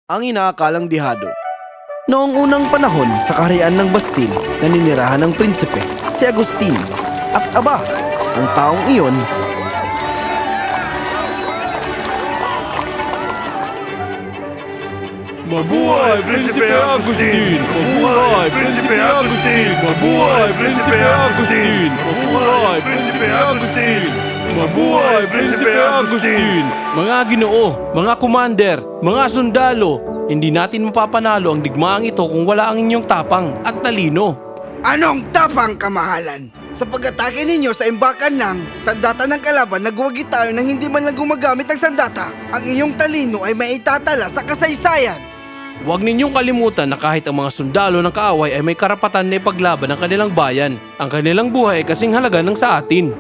ang inaakalang dihado. Noong unang panahon sa kaharian ng Bastil, naninirahan ng prinsipe, si Agustin. At aba, ang taong iyon, Mabuhay, Prinsipe Agustin! Mabuhay, Prinsipe Agustin! Mabuhay, Prinsipe Agustin! Mabuhay, Prinsipe Agustin! Mabuhay, Prinsipe Agustin! Mga Ginoo, mga commander, mga sundalo, hindi natin mapapanalo ang digmaang ito kung wala ang inyong tapang at talino. Anong tapang, kamahalan? Sa pag-atake ninyo sa imbakan ng sandata ng kalaban, nagwagi tayo nang hindi man lang gumagamit ng sandata. Ang iyong talino ay maitatala sa kasaysayan. Huwag ninyong kalimutan na kahit ang mga sundalo ng kaaway ay may karapatan na ipaglaban ang kanilang bayan. Ang kanilang buhay ay kasing halaga ng sa atin.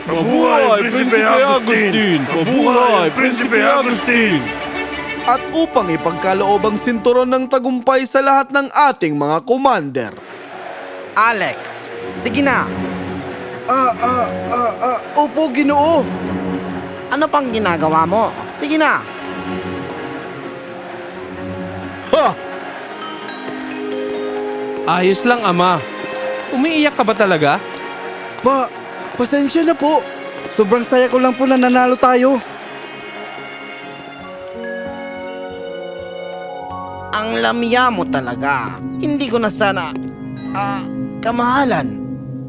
Mabuhay, Prinsipe Agustin! Mabuhay, Prinsipe Agustin! at upang ipagkaloob ang sinturon ng tagumpay sa lahat ng ating mga commander. Alex, sige na. Opo, Ginoo. Ano pang ginagawa mo? Sige na. Ha! Ayos lang, Ama. Umiiyak ka ba talaga? Pasensya na po. Sobrang saya ko lang po na nanalo tayo. Ang lamya mo talaga. Hindi ko na sana... kamahalan.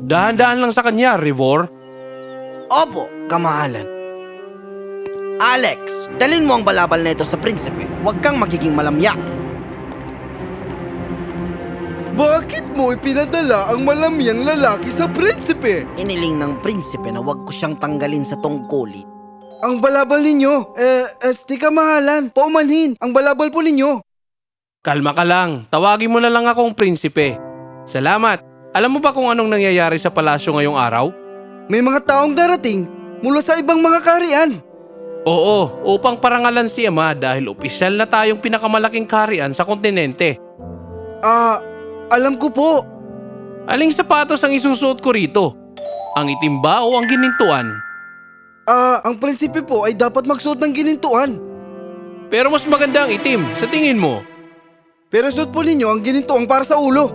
Dahan-dahan lang sa kanya, Rivor. Opo, kamahalan. Alex, dalhin mo ang balabal na ito sa prinsipe. Huwag kang magiging malamya. Bakit mo ipinadala ang malamyang lalaki sa prinsipe? Iniling ng prinsipe na huwag ko siyang tanggalin sa tungkulin. Ang balabal ninyo, kamahalan, paumanhin, ang balabal po ninyo. Kalma ka lang. Tawagin mo na lang akong prinsipe. Salamat. Alam mo ba kung anong nangyayari sa palasyo ngayong araw? May mga taong darating mula sa ibang mga kaharian. Oo, upang parangalan si Ama dahil opisyal na tayong pinakamalaking kaharian sa kontinente. Alam ko po. Aling sapatos ang isusuot ko rito? Ang itim ba o ang ginintuan? Ang prinsipe po ay dapat magsuot ng ginintuan. Pero mas maganda ang itim, sa tingin mo. Pero suot po ninyo ang ginintuang para sa ulo.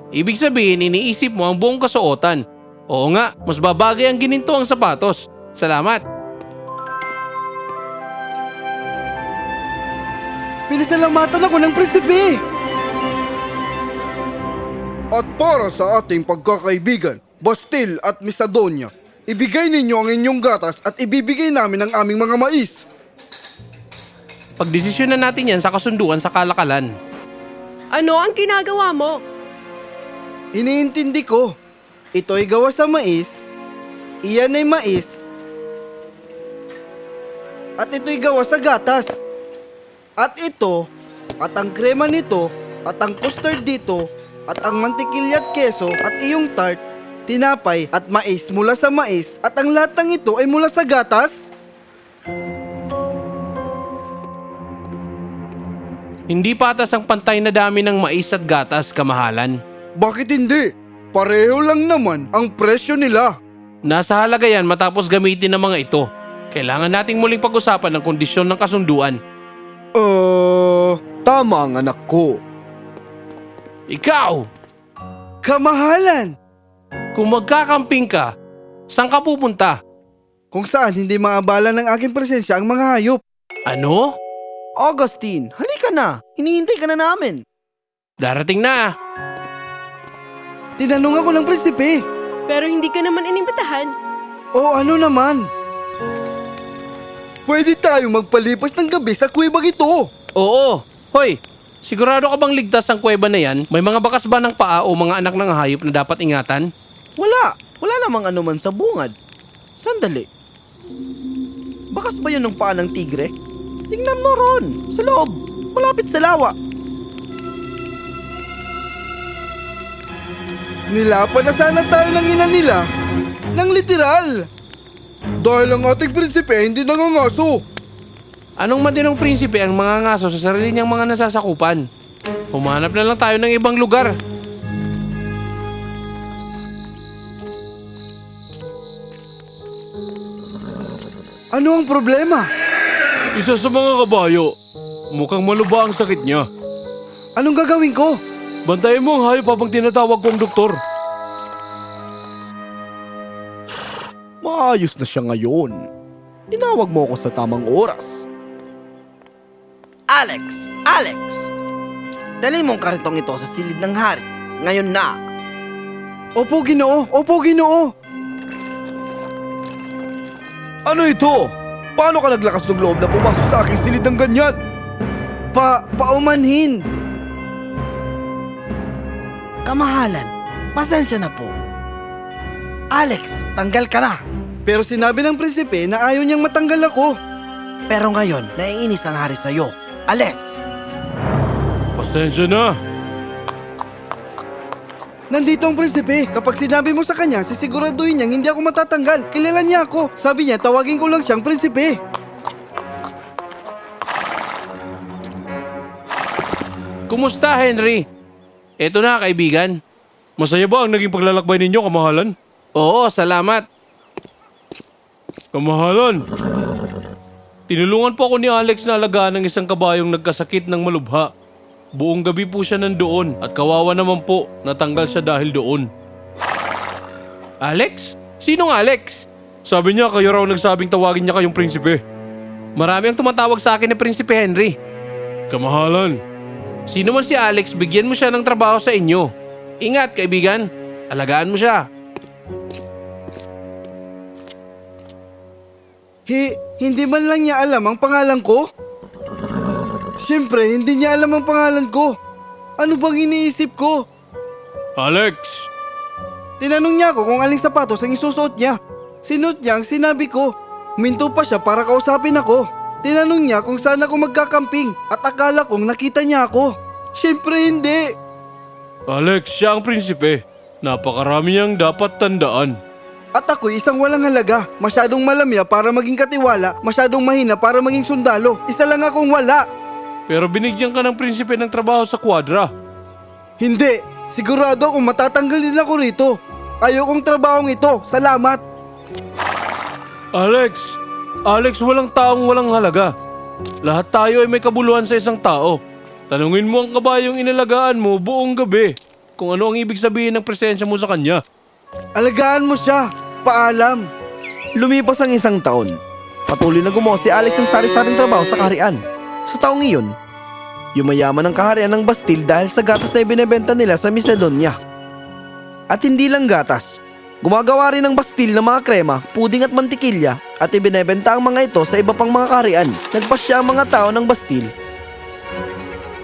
Ibig sabihin iniisip mo ang buong kasuotan. Oo nga, mas babagay ang ginintuang sapatos. Salamat. Pinasalamatan ako ng prinsipe. At para sa ating pagkakaibigan, Bastil at Misadonia, ibigay ninyo ang inyong gatas at ibibigay namin ang aming mga mais. Pagdesisyonan natin yan sa kasunduan sa kalakalan. Ano ang ginagawa mo? Iniintindi ko. Ito ay gawa sa mais. Iyan ay mais. At ito'y gawa sa gatas. At ito, at ang krema nito, at ang custard dito, at ang mantikilya at keso, at iyong tart, tinapay at mais mula sa mais, at ang lahat ng ito ay mula sa gatas? Hindi patas ang pantay na dami ng mais at gatas, kamahalan. Bakit hindi? Pareho lang naman ang presyo nila. Nasa halaga yan matapos gamitin ng mga ito. Kailangan nating muling pag-usapan ang kondisyon ng kasunduan. Tama ang anak ko. Ikaw! Kamahalan! Kung magkakamping ka, saan ka pupunta? Kung saan hindi maabala ng aking presensya ang mga hayop. Ano? Augustine, halika na. Hinihintay ka na namin. Darating na. Tinanong ako ng prinsipe. Pero hindi ka naman inimbitahan. O ano naman? Pwede tayong magpalipas ng gabi sa kuwebang ito. Oo. Hoy, sigurado ka bang ligtas ang kuweba na yan? May mga bakas ba ng paa o mga anak ng hayop na dapat ingatan? Wala namang anuman sa bungad. Sandali. Bakas ba yun ng paa ng tigre? Tingnan mo ron, sa loob, malapit sa lawa. Nilapan na sana tayo ng ina nila. Nang literal. Dahil ang ating prinsipe hindi nangangaso. Anong matinong prinsipe ang mga ngaso sa sarili niyang mga nasasakupan? Humanap na lang tayo ng ibang lugar. Ano ang problema? Isa sa mga kabayo. Mukhang malubha ang sakit niya. Anong gagawin ko? Bantayan mo ang hayop habang tinatawag kong doktor. Maayos na siya ngayon. Tinawag mo ako sa tamang oras. Alex! Alex! Dali mong karitong ito sa silid ng hari. Ngayon na. Opo, Ginoo! Opo, Ginoo! Ano ito? Paano ka naglakas ng loob na pumasok sa aking silid ng ganyan? Paumanhin! Kamahalan, pasensya na po. Alex, tanggal ka na. Pero sinabi ng prinsipe na ayaw niyang matanggal ako. Pero ngayon, naiinis ang hari sa'yo. Ales! Pasensya na. Nandito ang prinsipe. Kapag sinabi mo sa kanya, sisiguraduhin niyang hindi ako matatanggal. Kilala niya ako. Sabi niya, tawagin ko lang siyang prinsipe. Kumusta, Henry? Eto na, kaibigan. Masaya ba ang naging paglalakbay ninyo, kamahalan? Oo, salamat. Kamahalan. Tinulungan po ako ni Alex na alagaan ng isang kabayong nagkasakit ng malubha. Buong gabi po siya nandoon at kawawa naman po natanggal siya dahil doon. Alex? Sinong Alex? Sabi niya kayo raw nagsabing tawagin niya kayong prinsipe. Marami ang tumatawag sa akin na Prinsipe Henry. Kamahalan. Sino man si Alex, bigyan mo siya ng trabaho sa inyo. Ingat, kaibigan. Alagaan mo siya. Hindi man lang niya alam ang pangalan ko? Siyempre, hindi niya alam ang pangalan ko. Ano bang iniisip ko? Alex! Tinanong niya ako kung aling sapatos ang isusuot niya. Sinuot niya ang sinabi ko. Minto pa siya para kausapin ako. Tinanong niya kung saan ako magkakamping at akala kong nakita niya ako. Siyempre hindi. Alex, siya ang prinsipe. Napakarami niyang dapat tandaan. At ako'y isang walang halaga. Masyadong malamya para maging katiwala, masyadong mahina para maging sundalo. Isa lang akong wala. Pero binigyan ka ng prinsipe ng trabaho sa kwadra. Hindi. Sigurado akong matatanggal din ako rito. Ayokong trabahong ito. Salamat. Alex, walang taong walang halaga. Lahat tayo ay may kabuluhan sa isang tao. Tanungin mo ang kabayong inalagaan mo buong gabi kung ano ang ibig sabihin ng presensya mo sa kanya. Alagaan mo siya. Paalam. Lumipas ang isang taon. Patuloy na gumawa si Alex ng sari-saring trabaho sa kaharian. Sa taong iyon, yumayaman ang kaharian ng Bastille dahil sa gatas na ibinebenta nila sa Macedonia. At hindi lang gatas, gumagawa rin ng Bastille ng mga krema, puding at mantikilya at ibinebenta ang mga ito sa iba pang mga kaharian. Nagpasya ang mga tao ng Bastille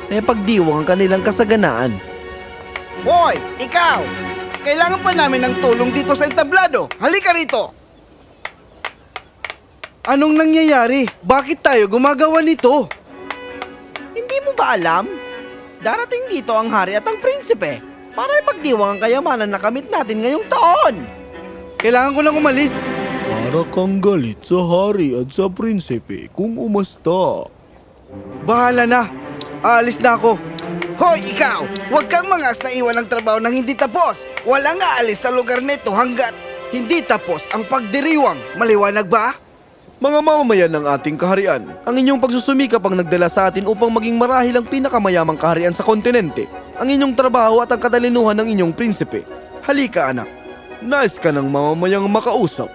na ipagdiwang ang kanilang kasaganaan. Hoy, ikaw! Kailangan pa namin ng tulong dito sa entablado. Halika rito! Anong nangyayari? Bakit tayo gumagawa nito? Hindi mo ba alam? Darating dito ang hari at ang prinsipe para ipagdiwang ang kayamanan na kamit natin ngayong taon. Kailangan ko lang umalis. Para kang galit sa hari at sa prinsipe kung umasta. Bahala na. Aalis na ako. Hoy, ikaw! Huwag kang mangas na iwan ng trabaho nang hindi tapos. Walang aalis sa lugar nito hanggat hindi tapos ang pagdiriwang. Maliwanag ba? Mga mamamayan ng ating kaharian, ang inyong pagsusumikap ang nagdala sa atin upang maging marahil ang pinakamayamang kaharian sa kontinente. Ang inyong trabaho at ang katalinuhan ng inyong prinsipe. Halika anak, nais ka ng mamamayang makausap.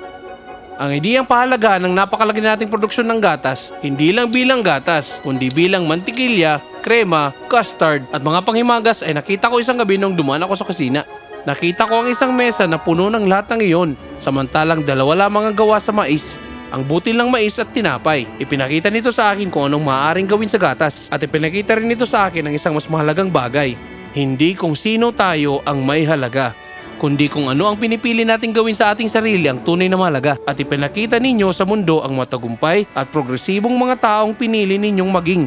Ang ideyang pahalaga ng napakalaki nating produksyon ng gatas, hindi lang bilang gatas, kundi bilang mantikilya, krema, custard at mga panghimagas ay nakita ko isang gabi nung dumaan ako sa kusina. Nakita ko ang isang mesa na puno ng lahat ng iyon, samantalang dalawa lamang ang gawa sa mais. Ang butil ng mais at tinapay. Ipinakita nito sa akin kung anong maaaring gawin sa gatas at ipinakita rin nito sa akin ang isang mas mahalagang bagay. Hindi kung sino tayo ang may halaga, kundi kung ano ang pinipili nating gawin sa ating sarili ang tunay na mahalaga. At ipinakita ninyo sa mundo ang matagumpay at progresibong mga taong pinili ninyong maging.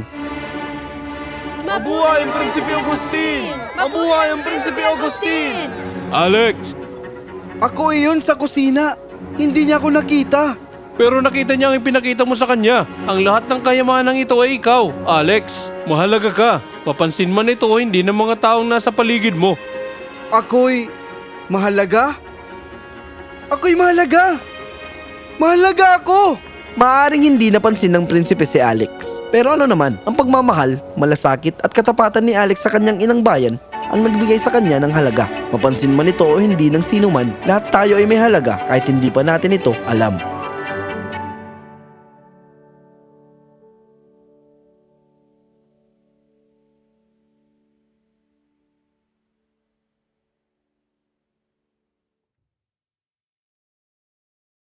Mabuhay ang Prinsipe Agustin! Mabuhay ang Prinsipe Agustin! Alex! Ako iyon sa kusina. Hindi niya ako nakita. Pero nakita niya ang ipinakita mo sa kanya. Ang lahat ng kayamanang ito ay ikaw, Alex. Mahalaga ka. Mapansin man ito hindi ng mga taong nasa paligid mo. Ako'y mahalaga? Ako'y mahalaga! Mahalaga ako! Maaaring hindi napansin ng prinsipe si Alex. Pero ano naman, ang pagmamahal, malasakit at katapatan ni Alex sa kanyang inang bayan ang nagbigay sa kanya ng halaga. Mapansin man ito o hindi ng sino man, lahat tayo ay may halaga kahit hindi pa natin ito alam.